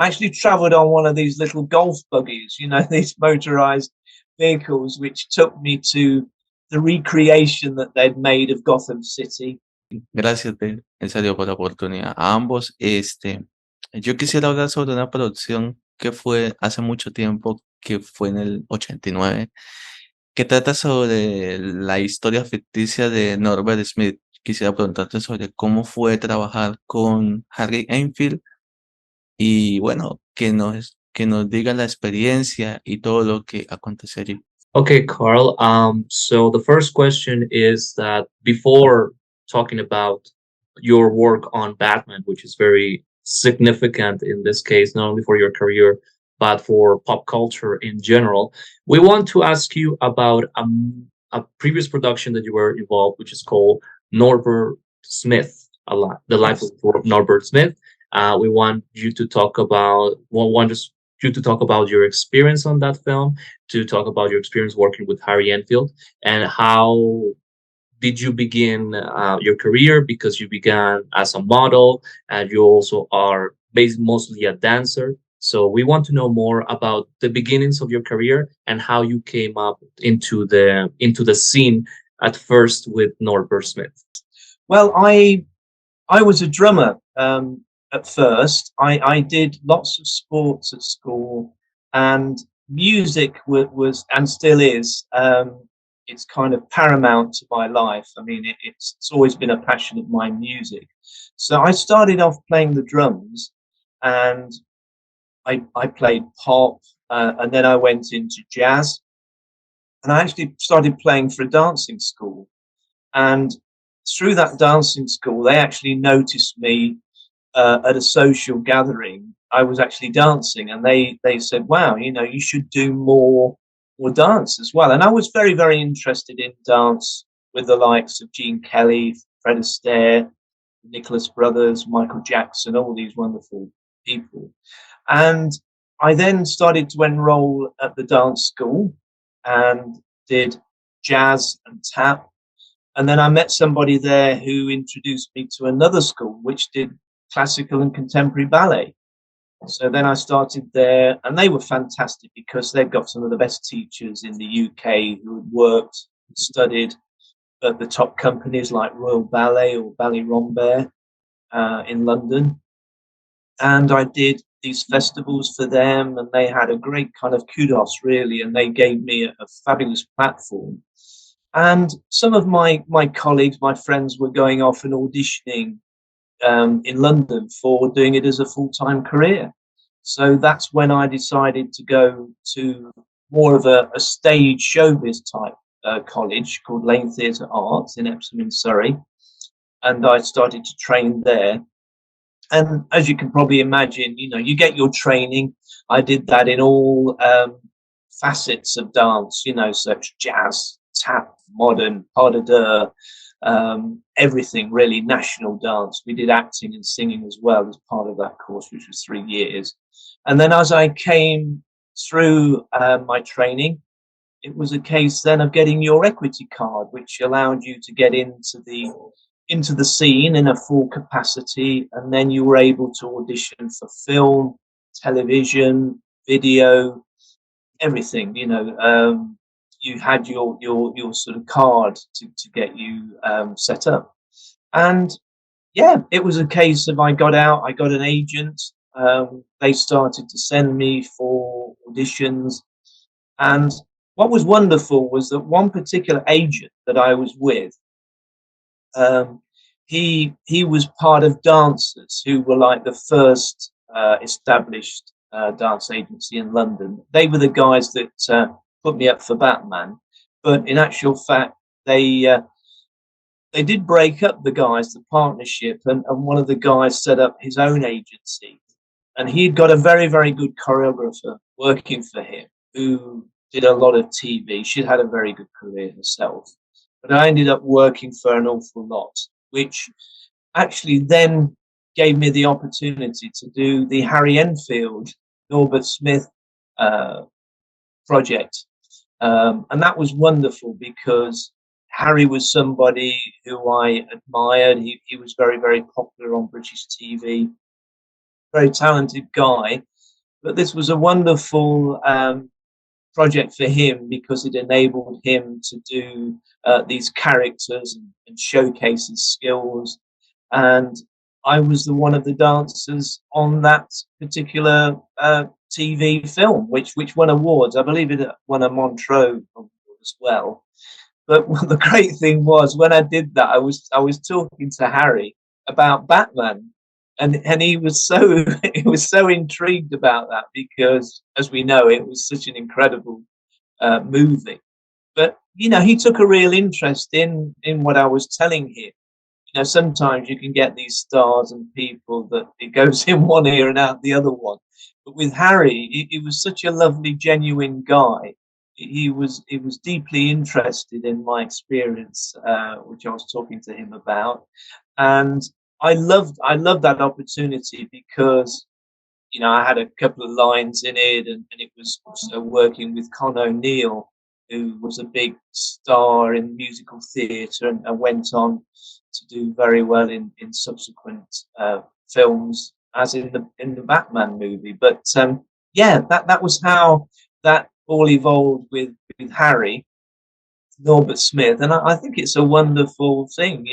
I actually travelled on one of these little golf buggies, you know, these motorised vehicles, which took me to the recreation that they'd made of Gotham City. Gracias, en serio, por la oportunidad. A ambos, yo quisiera hablar sobre una producción que fue hace mucho tiempo, que fue en el 89, que trata sobre la historia ficticia de Norbert Smith. Quisiera preguntarte sobre cómo fue trabajar con Harry Enfield y bueno, que nos diga la experiencia y todo lo que acontecería. Okay, Carl. So the first question is that before talking about your work on Batman, which is very significant in this case, not only for your career, but for pop culture in general, we want to ask you about a previous production that you were involved, which is called Norbert Smith, the life Yes. of Norbert Smith. We want you to talk about, you to talk about your experience on that film, to talk about your experience working with Harry Enfield, and how did you begin your career, because you began as a model and you also are based mostly a dancer. So we want to know more about the beginnings of your career and how you came up into the scene at first with Norbert Smith. Well, I was a drummer at first. I did lots of sports at school, and music was and still is. It's kind of paramount to my life. I mean, it's always been a passion of mine, music. So I started off playing the drums, and I played pop, and then I went into jazz, and I actually started playing for a dancing school. And through that dancing school, they actually noticed me at a social gathering. I was actually dancing, and they said, "Wow, you know, you should do more dance as well." And I was very, very interested in dance with the likes of Gene Kelly, Fred Astaire, Nicholas Brothers, Michael Jackson, all these wonderful people. And I then started to enroll at the dance school and did jazz and tap. And then I met somebody there who introduced me to another school which did classical and contemporary ballet. So then I started there, and they were fantastic because they've got some of the best teachers in the UK who had worked and studied at the top companies like Royal Ballet or Ballet Rambert in London. And I did these festivals for them, and they had a great kind of kudos, really, and they gave me a fabulous platform. And some of my colleagues, my friends, were going off and auditioning in London for doing it as a full-time career. So that's when I decided to go to more of a stage showbiz type college called Lane Theatre Arts in Epsom in Surrey. And I started to train there. And as you can probably imagine, you know, you get your training. I did that in all facets of dance, you know, such jazz, tap, modern, pas de deux, everything really, national dance. We did acting and singing as well as part of that course, which was 3 years. And then as I came through my training, it was a case then of getting your equity card, which allowed you to get into the scene in a full capacity, and then you were able to audition for film, television, video, everything. You know, you had your sort of card to get you set up. And yeah, it was a case of I got out, I got an agent. They started to send me for auditions, and what was wonderful was that one particular agent that I was with, he was part of Dancers, who were like the first established dance agency in London. They were the guys that put me up for Batman, but in actual fact, they did break up the guys, the partnership, and one of the guys set up his own agency, and he'd got a very, very good choreographer working for him who did a lot of TV. She'd had a very good career herself, but I ended up working for an awful lot, which actually then gave me the opportunity to do the Harry Enfield, Norbert Smith project. And that was wonderful because Harry was somebody who I admired. He was very, very popular on British TV, very talented guy. But this was a wonderful project for him because it enabled him to do these characters and showcase his skills. And I was one of the dancers on that particular TV film, which won awards. I believe it won a Montreux award as well. But the great thing was when I did that, I was talking to Harry about Batman, and he was so he was so intrigued about that because, as we know, it was such an incredible movie. But he took a real interest in what I was telling him. Sometimes you can get these stars and people that it goes in one ear and out the other one. But with Harry, he was such a lovely, genuine guy. He was deeply interested in my experience, which I was talking to him about, and I loved that opportunity because I had a couple of lines in it, and it was also working with Con O'Neill, who was a big star in musical theatre and went on to do very well in subsequent films, as in the Batman movie. But yeah, that was how that all evolved with Harry Norbert Smith, and I think it's a wonderful thing.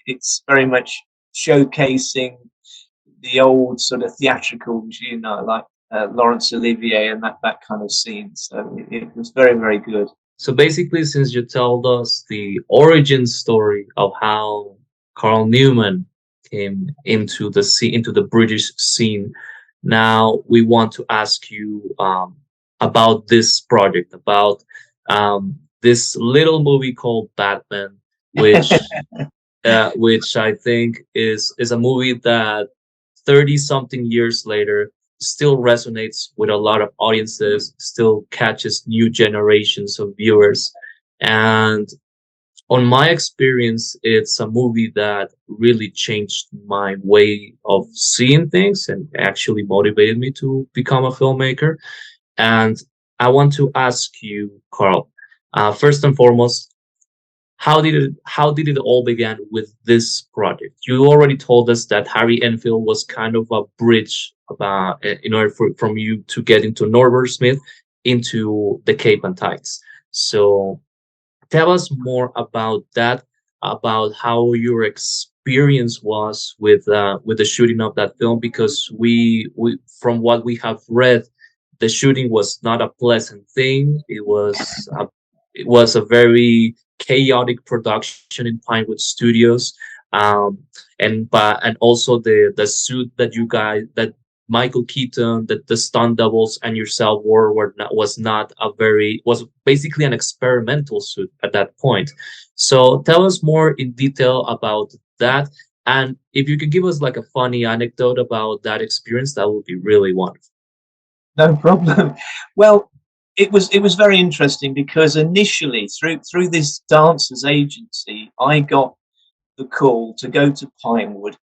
It's very much showcasing the old sort of theatricals, like Laurence Olivier and that kind of scene. So it was very, very good. So basically, since you told us the origin story of how Carl Newman came into the scene, into the British scene, now we want to ask you about this project, about this little movie called Batman, which which I think is a movie that 30 something years later still resonates with a lot of audiences, still catches new generations of viewers. And on my experience, it's a movie that really changed my way of seeing things and actually motivated me to become a filmmaker. And I want to ask you, Carl, first and foremost, how did it all begin with this project? You already told us that Harry Enfield was kind of a bridge about in order from you to get into Norbert Smith into the Cape and Tides. So tell us more about that, about how your experience was with the shooting of that film, because we from what we have read, the shooting was not a pleasant thing. It was a very chaotic production in Pinewood Studios, um, and also the suit that you guys, that Michael Keaton, that the stunt doubles and yourself was not a very, was basically an experimental suit at that point. So tell us more in detail about that, and if you could give us like a funny anecdote about that experience, that would be really wonderful. No problem. Well, it was very interesting because initially through this dancers agency, I got the call to go to Pinewood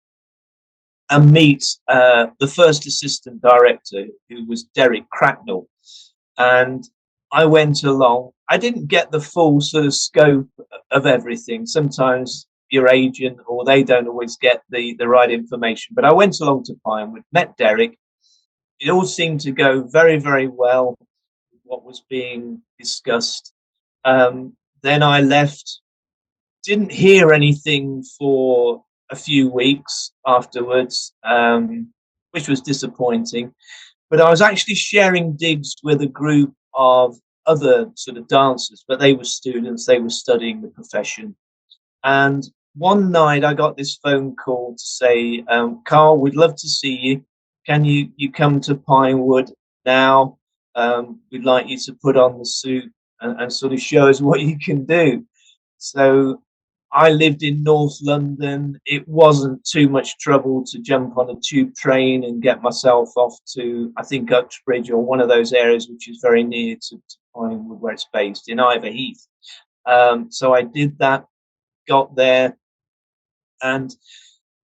and meet the first assistant director, who was Derek Cracknell. And I went along. I didn't get the full sort of scope of everything. Sometimes your agent or they don't always get the right information. But I went along to Pinewood, met Derek. It all seemed to go very, very well, what was being discussed. Then I left, didn't hear anything for a few weeks afterwards, which was disappointing. But I was actually sharing digs with a group of other sort of dancers, but they were students, they were studying the profession. And one night I got this phone call to say, Carl, we'd love to see you. Can you come to Pinewood now? We'd like you to put on the suit and sort of show us what you can do. So I lived in North London. It wasn't too much trouble to jump on a tube train and get myself off to, I think, Uxbridge or one of those areas which is very near to Pinewood, where it's based, in Ivor Heath. So I did that, got there, and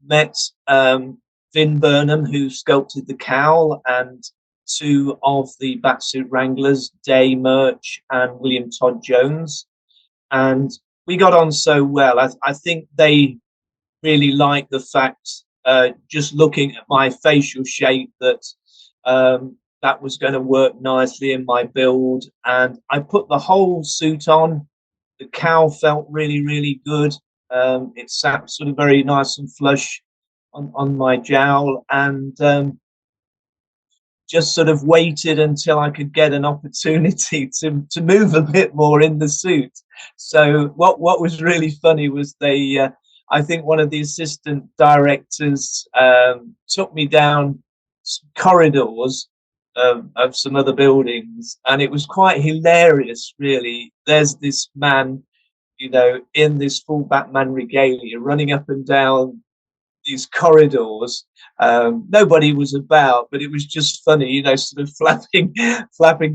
met Vin Burnham, who sculpted the cowl, and two of the Batsuit Wranglers, Day Murch and William Todd Jones. And we got on so well. I think they really liked the fact, just looking at my facial shape, that that was going to work nicely in my build. And I put the whole suit on. The cowl felt really, really good. It sat sort of very nice and flush on my jowl, and just sort of waited until I could get an opportunity to move a bit more in the suit. So what was really funny was I think one of the assistant directors took me down corridors of some other buildings, and it was quite hilarious, really. There's this man, you know, in this full Batman regalia, running up and down these corridors. Nobody was about, but it was just funny, you know, sort of flapping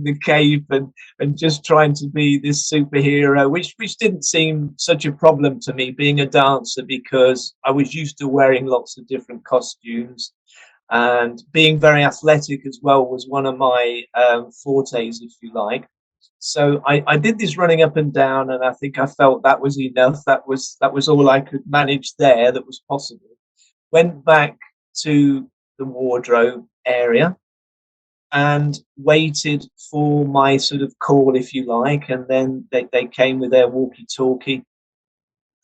the cape and just trying to be this superhero, which didn't seem such a problem to me, being a dancer, because I was used to wearing lots of different costumes, and being very athletic as well was one of my fortes, if you like. So I did this running up and down, and I think I felt that was enough. That was all I could manage there that was possible. Went back to the wardrobe area and waited for my sort of call, if you like, and then they came with their walkie-talkie.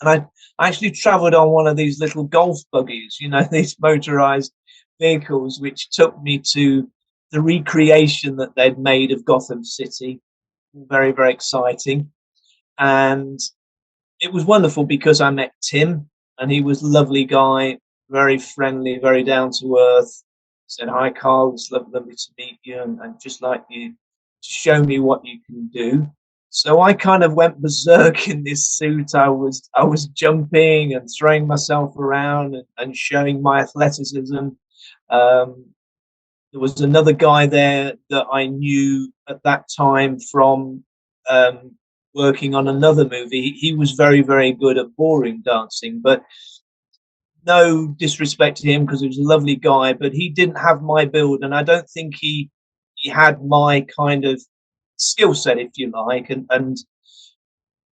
And I actually travelled on one of these little golf buggies, you know, these motorized vehicles, which took me to the recreation that they'd made of Gotham City. Very, very exciting. And it was wonderful because I met Tim, and he was a lovely guy, very friendly, very down to earth. Said, "Hi, Carl, it's lovely to meet you, and just like you to show me what you can do." So I kind of went berserk in this suit. I was jumping and throwing myself around and showing my athleticism. There was another guy there that I knew at that time from working on another movie. He was very, very good at ballroom dancing, but no disrespect to him because he was a lovely guy, but he didn't have my build, and I don't think he had my kind of skill set, if you like, and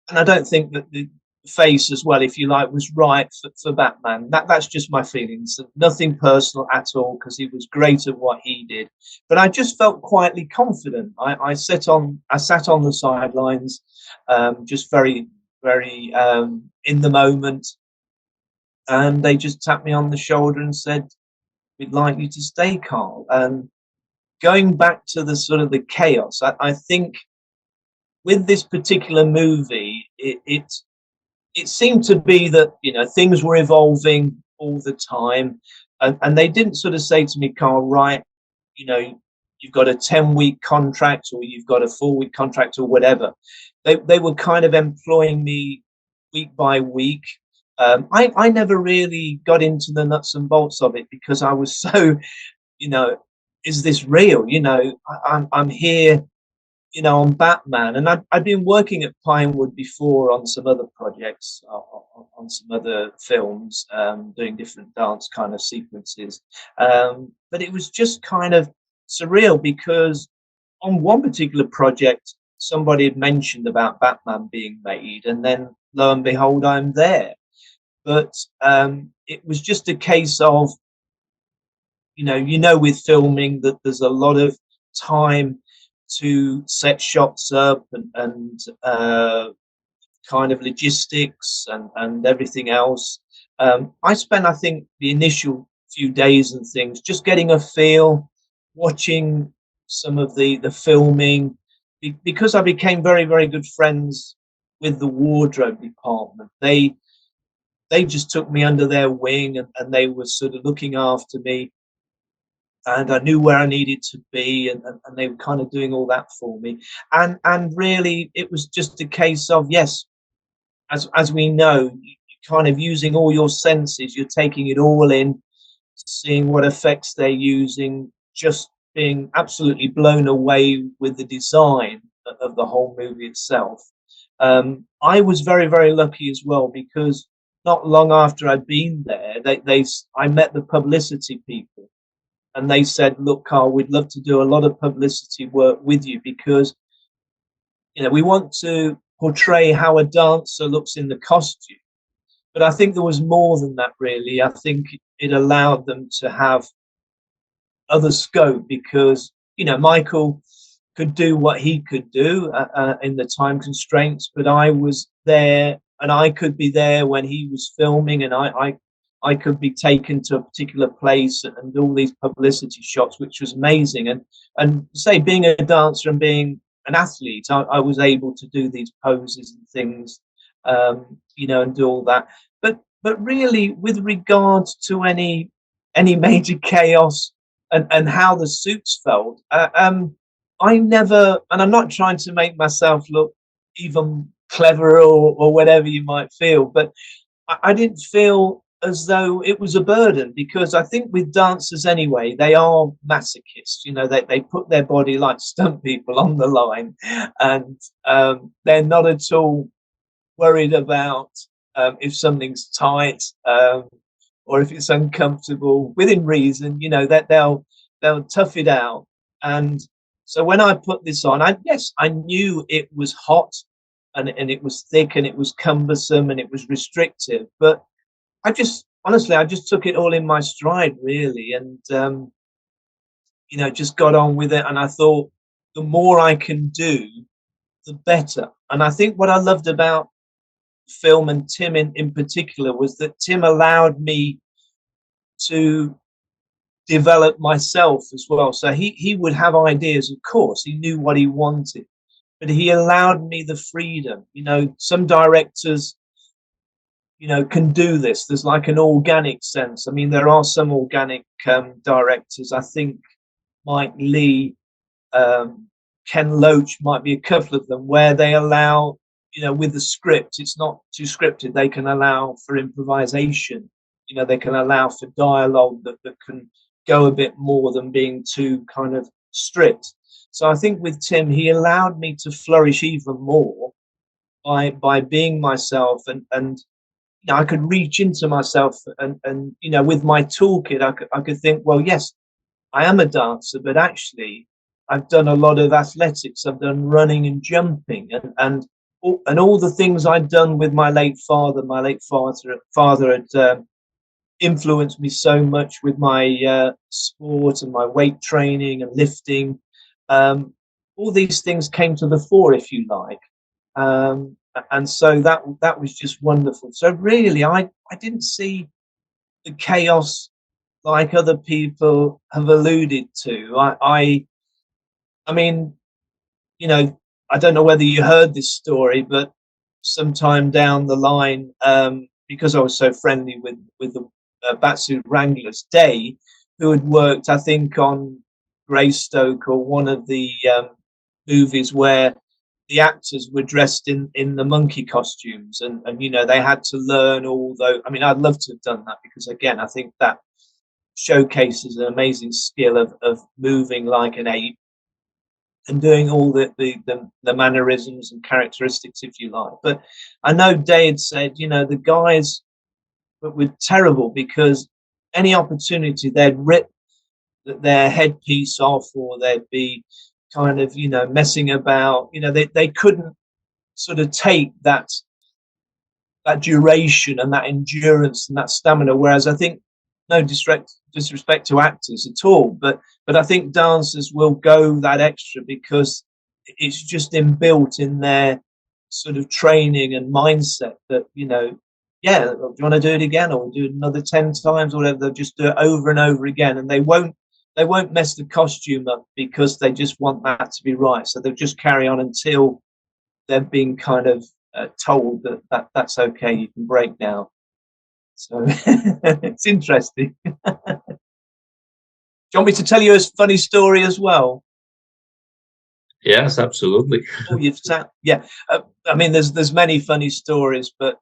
I don't think that the face as well, if you like, was right for Batman. That's just my feelings. Nothing personal at all, because he was great at what he did. But I just felt quietly confident. I sat on the sidelines, just very, very in the moment. And they just tapped me on the shoulder and said, "We'd like you to stay, Carl." And going back to the sort of the chaos, I think with this particular movie, it seemed to be that, you know, things were evolving all the time, and they didn't sort of say to me, "Carl, right, you know, you've got a 10-week contract, or you've got a 4-week contract," or whatever. They were kind of employing me week by week. I never really got into the nuts and bolts of it because I was so, you know, is this real? You know, I'm here, you know, on Batman, and I'd been working at Pinewood before on some other projects, on some other films, doing different dance kind of sequences. But it was just kind of surreal because on one particular project, somebody had mentioned about Batman being made, and then lo and behold, I'm there. But it was just a case of, you know, with filming that there's a lot of time to set shots up and kind of logistics and everything else. I spent, I think, the initial few days and things just getting a feel, watching some of the filming, because I became very, very good friends with the wardrobe department. They just took me under their wing, and they were sort of looking after me, and I knew where I needed to be, and they were kind of doing all that for me. And really, it was just a case of, yes, as we know, you're kind of using all your senses, you're taking it all in, seeing what effects they're using, just being absolutely blown away with the design of the whole movie itself. I was very, very lucky as well, because not long after I'd been there, I met the publicity people, and they said, "Look, Carl, we'd love to do a lot of publicity work with you, because, you know, we want to portray how a dancer looks in the costume." But I think there was more than that, really. I think it allowed them to have other scope, because Michael could do what he could do in the time constraints, but I was there and I could be there when he was filming, and I could be taken to a particular place and all these publicity shots, which was amazing. And say, being a dancer and being an athlete, I was able to do these poses and things, and do all that. But really, with regards to any major chaos and how the suits felt, I never, and I'm not trying to make myself look even clever or whatever you might feel, but I didn't feel as though it was a burden, because I think with dancers anyway, they are masochists. They put their body, like stunt people, on the line, and they're not at all worried about if something's tight, or if it's uncomfortable, within reason. That they'll tough it out. And so when I put this on, I knew it was hot, and it was thick, and it was cumbersome, and it was restrictive, but I just took it all in my stride, really, and just got on with it. And I thought, the more I can do, the better. And I think what I loved about film, and Tim in particular, was that Tim allowed me to develop myself as well. So he would have ideas, of course, he knew what he wanted, but he allowed me the freedom. Some directors can do this. There's like an organic sense. I mean, there are some organic directors. I think Mike Lee, Ken Loach might be a couple of them, where they allow, with the script, it's not too scripted. They can allow for improvisation. They can allow for dialogue that can go a bit more than being too kind of strict. So I think with Tim, he allowed me to flourish even more by being myself, and I could reach into myself, and with my toolkit, I could think, well, yes, I am a dancer, but actually I've done a lot of athletics. I've done running and jumping, and all the things I'd done with my late father. My late father had influenced me so much with my sport and my weight training and lifting. All these things came to the fore, if you like. And so that was just wonderful. So really, I didn't see the chaos like other people have alluded to. I mean, I don't know whether you heard this story, but sometime down the line, because I was so friendly with the Batsuit Wranglers, Day, who had worked, I think, on Greystoke or one of the movies where the actors were dressed in the monkey costumes, and they had to learn all those. I mean, I'd love to have done that, because again, I think that showcases an amazing skill of moving like an ape and doing all the mannerisms and characteristics, if you like. But I know Day had said, the guys were terrible, because any opportunity they'd rip their headpiece off, or they'd be kind of messing about. They couldn't sort of take that duration and that endurance and that stamina. Whereas I think, no disrespect to actors at all, but I think dancers will go that extra, because it's just inbuilt in their sort of training and mindset that, yeah, do you want to do it again, or do it another 10 times, or whatever. They'll just do it over and over again, and they won't mess the costume up, because they just want that to be right. So they'll just carry on until they're being kind of told that's okay, you can break now. So it's interesting. Do you want me to tell you a funny story as well? Yes, absolutely. Oh, yeah. I mean, there's many funny stories, but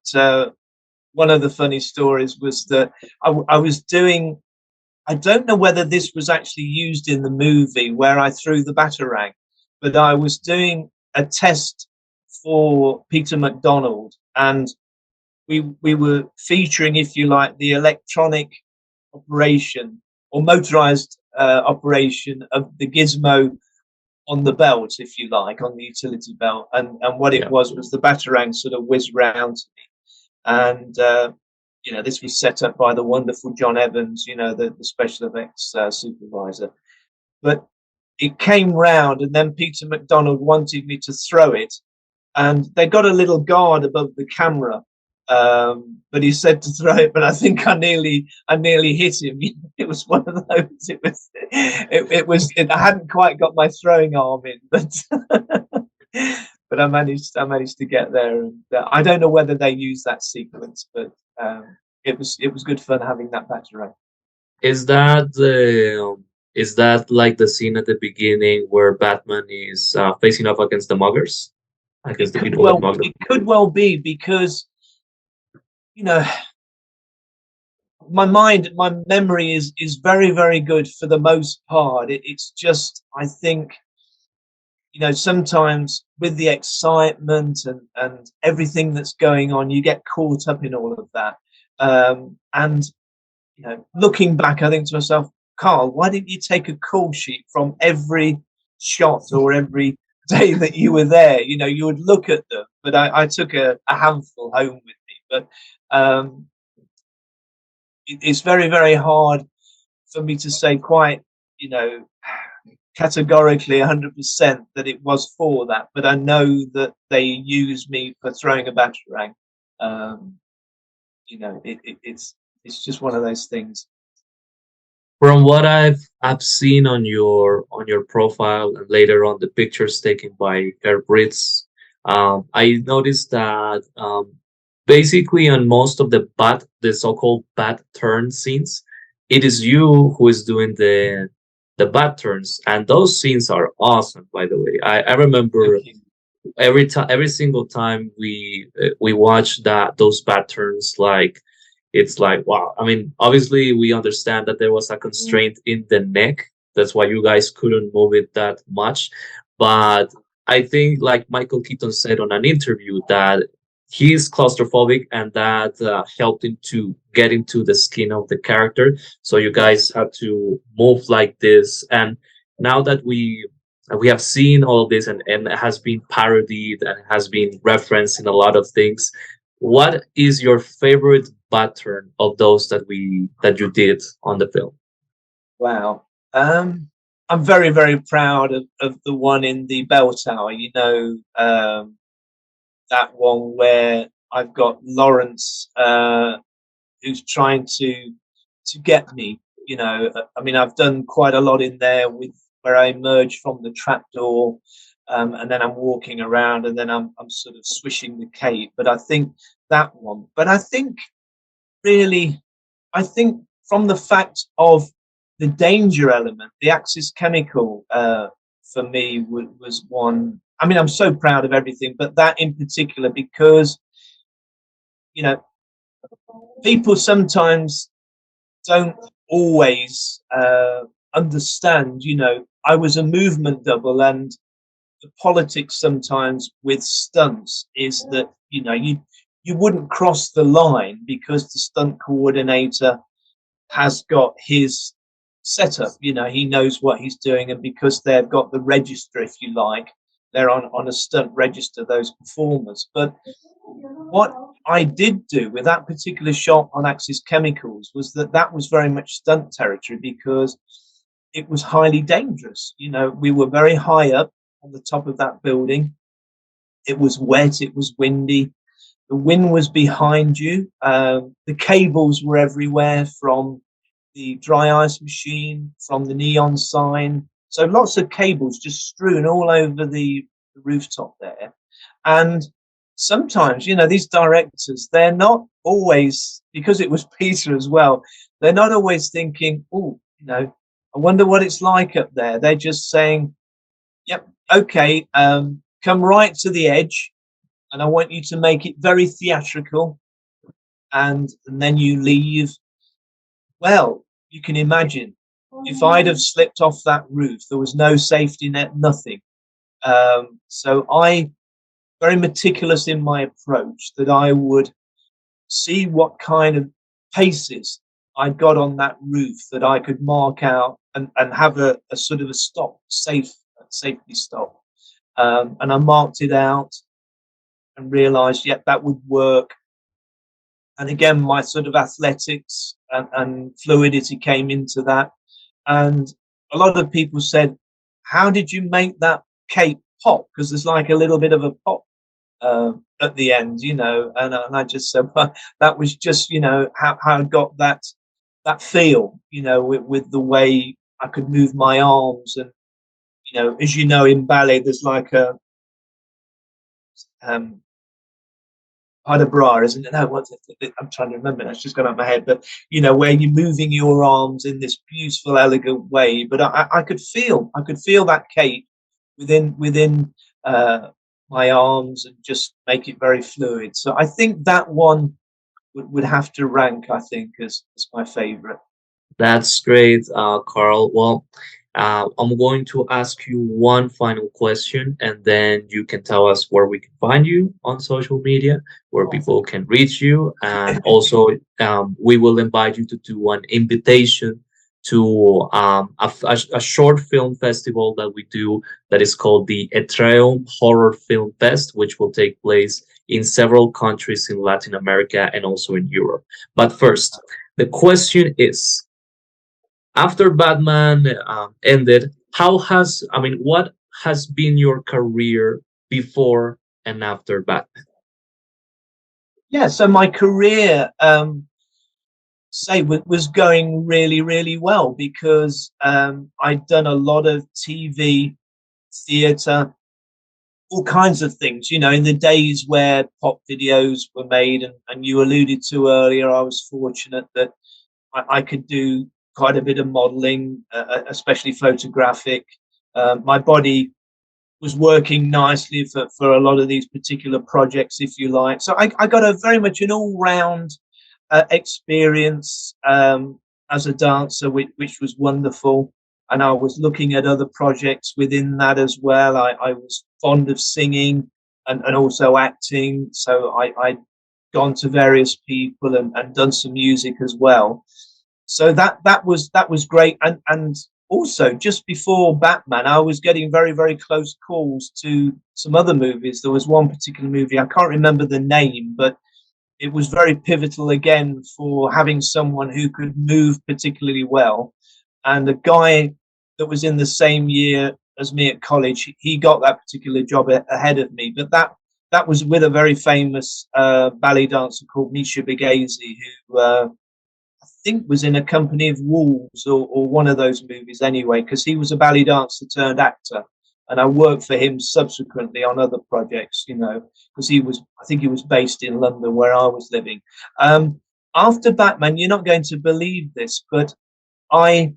one of the funny stories was that I was doing. I don't know whether this was actually used in the movie where I threw the batarang, but I was doing a test for Peter McDonald, and we were featuring, if you like, the electronic operation or motorized operation of the gizmo on the belt, if you like, on the utility belt. And what it was the batarang sort of whizzed round to me. And, this was set up by the wonderful John Evans, the special effects supervisor. But it came round, and then Peter McDonald wanted me to throw it, and they got a little guard above the camera, but he said to throw it, but I think I nearly hit him. It was one of those. I hadn't quite got my throwing arm in, but but I managed to get there. And I don't know whether they used that sequence, but it was good fun having that batarang. Is that like the scene at the beginning where Batman is facing off against the muggers, against the people that mug them? It could well be, because my memory is very, very good for the most part. It's just, I think, sometimes with the excitement and everything that's going on, you get caught up in all of that. And looking back, I think to myself, Carl, why didn't you take a call sheet from every shot or every day that you were there? You would look at them, but I took a handful home with me. But it's very, very hard for me to say quite, categorically 100% that it was for that. But I know that they used me for throwing a batarang. It's just one of those things. From what I've seen on your profile and later on the pictures taken by Herb Ritz, I noticed that basically on most of the so-called bad turn scenes, it is you who is doing the bad turns, and those scenes are awesome. By the way, I remember every single time we watch those bad turns, like it's like, wow. I mean, obviously we understand that there was a constraint in the neck, that's why you guys couldn't move it that much, but I think, like Michael Keaton said on an interview, that he's claustrophobic, and that helped him to get into the skin of the character, so you guys had to move like this. And now that we have seen all this, and it has been parodied and has been referenced in a lot of things, what is your favorite pattern of those that you did on the film? Wow. I'm very, very proud of the one in the bell tower. That one where I've got Lawrence, who's trying to get me. I mean, I've done quite a lot in there with where I emerge from the trapdoor, and then I'm walking around, and then I'm sort of swishing the cape. But I think that one. But I think from the fact of the danger element, the Axis Chemical, for me was one. I mean, I'm so proud of everything, but that in particular, because people sometimes don't always understand. I was a movement double, and the politics sometimes with stunts is that you wouldn't cross the line because the stunt coordinator has got his setup. He knows what he's doing, and because they've got the register, if you like, they're on a stunt register, those performers. But what I did do with that particular shot on Axis Chemicals was that was very much stunt territory, because it was highly dangerous. We were very high up on the top of that building. It was wet, it was windy, the wind was behind you, the cables were everywhere, from the dry ice machine, from the neon sign. So lots of cables just strewn all over the rooftop there. And sometimes, these directors, they're not always, because it was Peter as well, they're not always thinking, oh, I wonder what it's like up there. They're just saying, yep, okay, come right to the edge, and I want you to make it very theatrical, and then you leave. Well, you can imagine, if I'd have slipped off that roof, there was no safety net, nothing. So I, very meticulous in my approach, that I would see what kind of paces I got on that roof that I could mark out and have a sort of a safety stop. And I marked it out and realized, yep, that would work. And again, my sort of athletics and fluidity came into that. And a lot of people said, how did you make that cape pop? Because there's like a little bit of a pop at the end, you know. And I just said, well, that was just, you know, how I got that feel, you know, with the way I could move my arms. And you know, as you know, in ballet, there's like a pas de bras, isn't it? No, what's it? I'm trying to remember. It's just gone out of my head. But you know, where you're moving your arms in this beautiful, elegant way. But I could feel that cape within my arms and just make it very fluid. So I think that one would have to rank, I think, as my favorite. That's great, Carl. Well, I'm going to ask you one final question, and then you can tell us where we can find you on social media, where people can reach you, and also we will invite you to do an invitation to a short film festival that we do that is called the Etreum Horror Film Fest, which will take place in several countries in Latin America and also in Europe. But first, the question is, after Batman ended, what has been your career before and after Batman? Yeah, so my career, was going really, really well because I'd done a lot of TV, theatre, all kinds of things. You know, in the days where pop videos were made, and you alluded to earlier, I was fortunate that I could do quite a bit of modelling, especially photographic. My body was working nicely for a lot of these particular projects, if you like. So I got a very much an all-round experience as a dancer, which was wonderful. And I was looking at other projects within that as well. I was fond of singing and also acting. So I'd gone to various people and done some music as well. So that was great. And also just before Batman, I was getting very, very close calls to some other movies. There was one particular movie, I can't remember the name, but it was very pivotal again for having someone who could move particularly well. And the guy that was in the same year as me at college, he got that particular job ahead of me. But that was with a very famous ballet dancer called Misha Bigasi, who I think was in A Company of Wolves or one of those movies anyway, because he was a ballet dancer turned actor. And I worked for him subsequently on other projects, you know, because I think he was based in London where I was living. After Batman, you're not going to believe this, but I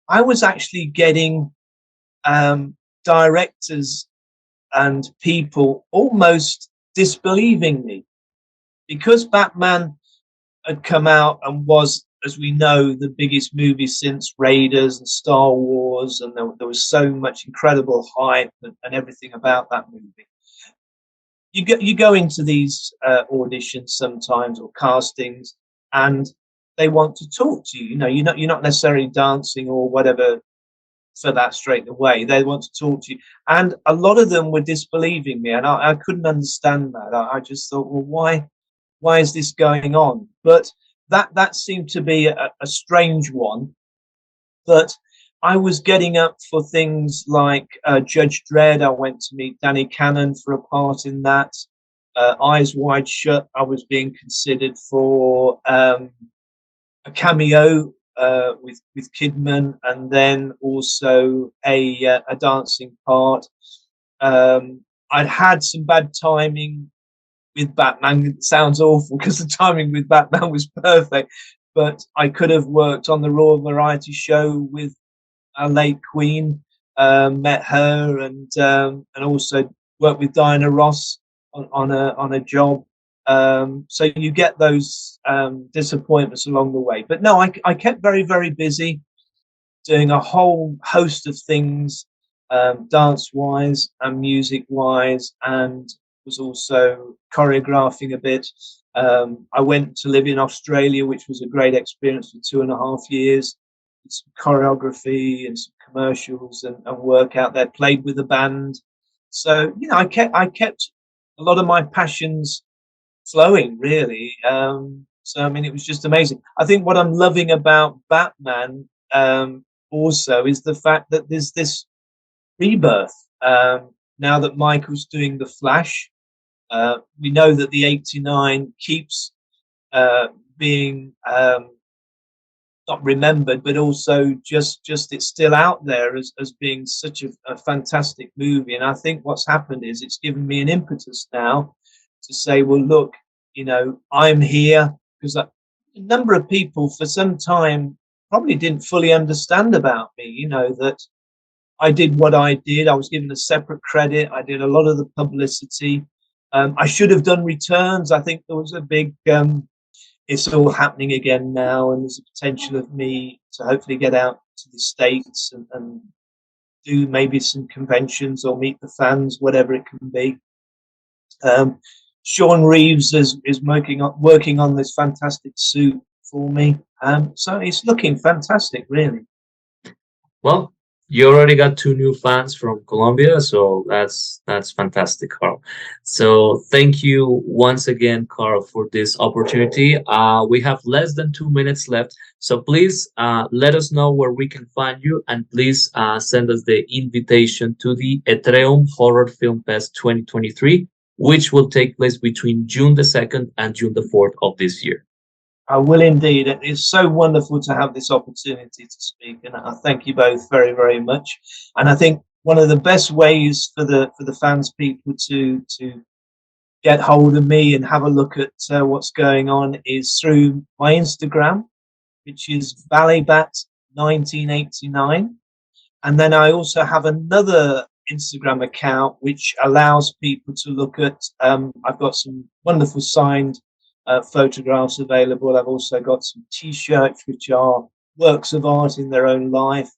was actually getting directors and people almost disbelieving me because Batman had come out and was, as we know, the biggest movie since Raiders and Star Wars, and there was so much incredible hype and everything about that movie. You go into these auditions sometimes or castings, and they want to talk to you. You know, you're not necessarily dancing or whatever for that straight away. They want to talk to you, and a lot of them were disbelieving me, and I couldn't understand that. I just thought, well, why is this going on? But that seemed to be a strange one. But I was getting up for things like Judge Dredd. I went to meet Danny Cannon for a part in that. Eyes Wide Shut, I was being considered for a cameo with Kidman, and then also a dancing part. I'd had some bad timing with Batman. It sounds awful because the timing with Batman was perfect, but I could have worked on the Royal Variety Show with our late Queen, met her, and also worked with Diana Ross on a job. So you get those disappointments along the way. But no, I kept very, very busy doing a whole host of things, dance wise and music wise, and was also choreographing a bit. I went to live in Australia, which was a great experience for 2.5 years. Some choreography and some commercials and work out there. Played with a band, so you know I kept a lot of my passions flowing really. So I mean, it was just amazing. I think what I'm loving about Batman also is the fact that there's this rebirth. Now that Michael's doing The Flash, we know that the 89 keeps being not remembered, but also just it's still out there as being such a fantastic movie. And I think what's happened is it's given me an impetus now to say, well, look, I'm here, because a number of people for some time probably didn't fully understand about me, that I did what I did. I was given a separate credit. I did a lot of the publicity. I should have done returns. I think there was a big, it's all happening again now, and there's a potential of me to hopefully get out to the States and do maybe some conventions or meet the fans, whatever it can be. Sean Reeves is working on this fantastic suit for me. So it's looking fantastic, really. Well, you already got 2 new fans from Colombia, so that's fantastic, Carl. So thank you once again, Carl, for this opportunity. We have less than 2 minutes left, so please let us know where we can find you, and please send us the invitation to the Etreum Horror Film Fest 2023, which will take place between June the 2nd and June the 4th of this year. I will indeed. It's so wonderful to have this opportunity to speak, and I thank you both very, very much. And I think one of the best ways for the fans people to get hold of me and have a look at what's going on is through my Instagram, which is Ballybat1989, and then I also have another Instagram account which allows people to look at. I've got some wonderful signed photographs available. I've also got some T-shirts which are works of art in their own life,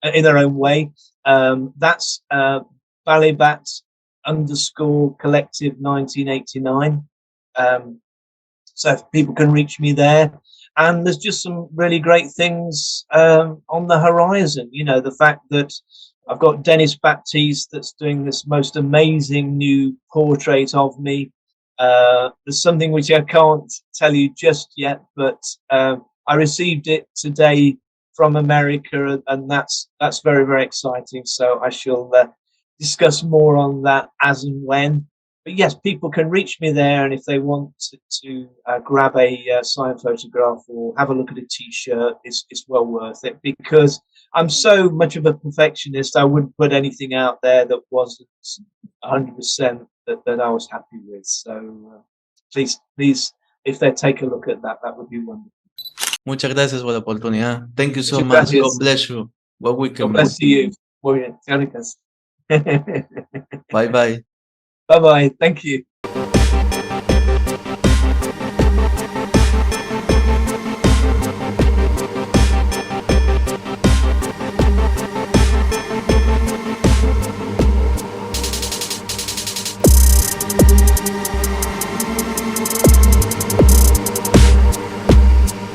in their own way. That's Ballybat_collective 1989. So people can reach me there. And there's just some really great things on the horizon. The fact that I've got Dennis Baptiste that's doing this most amazing new portrait of me. There's something which I can't tell you just yet, but I received it today from America, and that's very, very exciting. So I shall discuss more on that as and when. But yes, people can reach me there, and if they want to grab a signed photograph or have a look at a T-shirt, it's well worth it, because I'm so much of a perfectionist. I wouldn't put anything out there that wasn't 100% that I was happy with. So please, if they take a look at that would be wonderful. Muchas gracias por la oportunidad. Thank you so Muchas much. gracias. God bless you. What we can. God bless you. Muy bien. Gracias. Bye bye. Bye bye. Thank you.